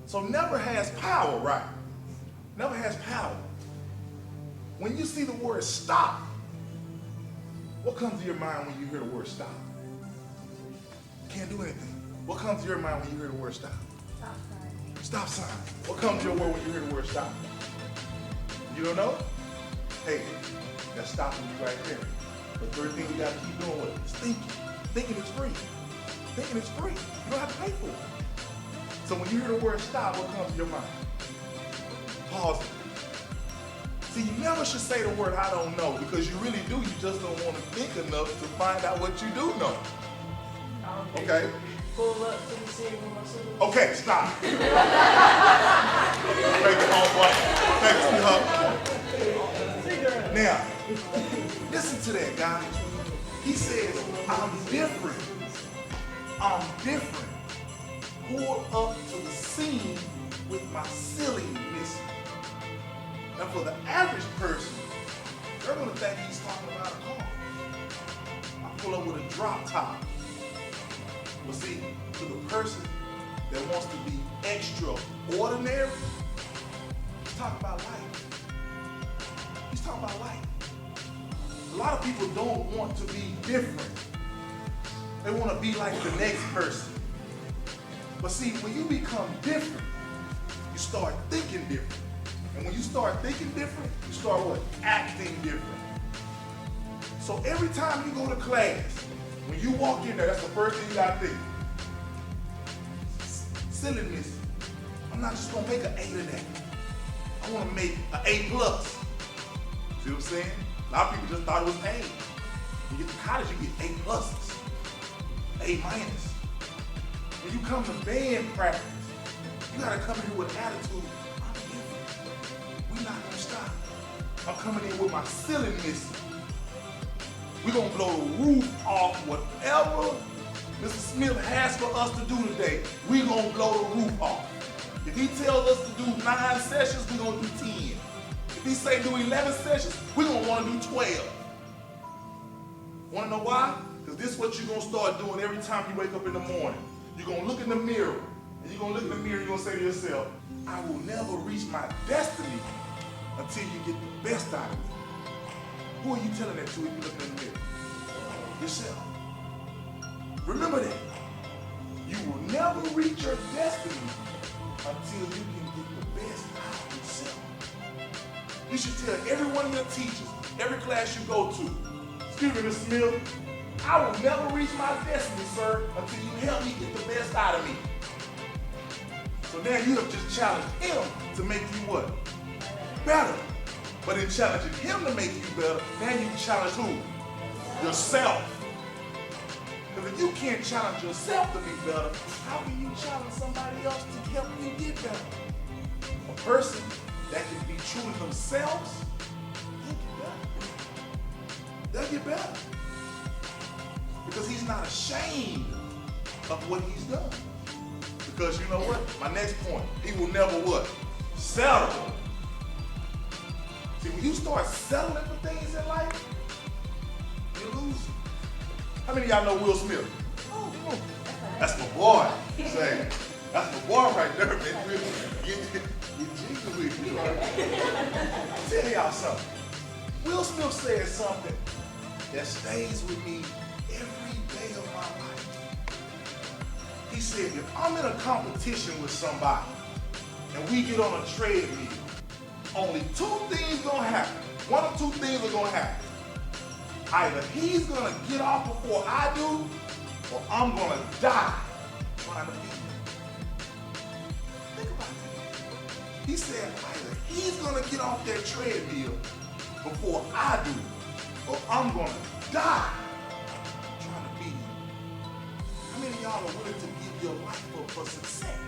So never has power, right? Never has power. When you see the word stop, what comes to your mind when you hear the word stop? Can't do anything. What comes to your mind when you hear the word stop? Stop sign. Stop sign. What comes to your word when you hear the word stop? You don't know? Hey, that's stopping you right there. The third thing you got to keep doing with it is thinking. Thinking is free. Thinking is free. You don't have to pay for it. So when you hear the word stop, what comes to your mind? Pause it. See, you never should say the word I don't know, because you really do. You just don't want to think enough to find out what you do know. Okay? Pull up to the city with my sister. Okay, stop. Thank you, homeboy. Thank you, sweetheart. Now, listen to that, guys. He says, I'm different. I'm different. Pulled up to the scene with my silliness. Now, for the average person, they're going to think he's talking about a car. I pull up with a drop top. But see, to the person that wants to be extraordinary, he's talking about life. He's talking about life. A lot of people don't want to be different. They want to be like the next person. But see, when you become different, you start thinking different. And when you start thinking different, you start what? Acting different. So every time you go to class, when you walk in there, that's the first thing you gotta think. Silliness. I'm not just gonna make an A of that. I wanna make an A+. See what I'm saying? A lot of people just thought it was A. When you get to college, you get A+, A-. When you come to band practice, you gotta come here with an attitude. I'm different. We're not gonna stop. I'm coming in with my silliness. We're gonna blow the roof off whatever Mr. Smith has for us to do today. We're gonna blow the roof off. If he tells us to do 9 sessions, we're gonna do 10. If he say do 11 sessions, we're gonna wanna do 12. Wanna know why? Because this is what you're gonna start doing every time you wake up in the morning. You're gonna look in the mirror, and you're gonna look in the mirror and you're gonna say to yourself, I will never reach my destiny until you get the best out of me. Who are you telling that to if you look in the mirror? Yourself. Remember that. You will never reach your destiny until you can get the best out of yourself. You should tell every one of your teachers, every class you go to, excuse me, Mr. Smith, I will never reach my destiny, sir, until you help me get the best out of me. So now you have just challenged him to make you what? Better. But in challenging him to make you better, now you challenge who? Yourself. Because if you can't challenge yourself to be better, how can you challenge somebody else to help you get better? A person that can be true to themselves, they'll get better. Because he's not ashamed of what he's done. Because you know what? My next point, he will never what? Settle. See, when you start settling for things in life, you lose. How many of y'all know Will Smith? Oh, that's my boy. Say, that's my boy right there, man. Get jiggy with you. I'll tell y'all something. Will Smith said something that stays with me every day of my life. He said, if I'm in a competition with somebody and we get on a treadmill, only 2 things gonna happen. One of 2 things are gonna happen. Either he's gonna get off before I do, or I'm gonna die trying to beat him. Think about that. He said either he's gonna get off that treadmill before I do, or I'm gonna die trying to beat him. How many of y'all are willing to give your life up for success?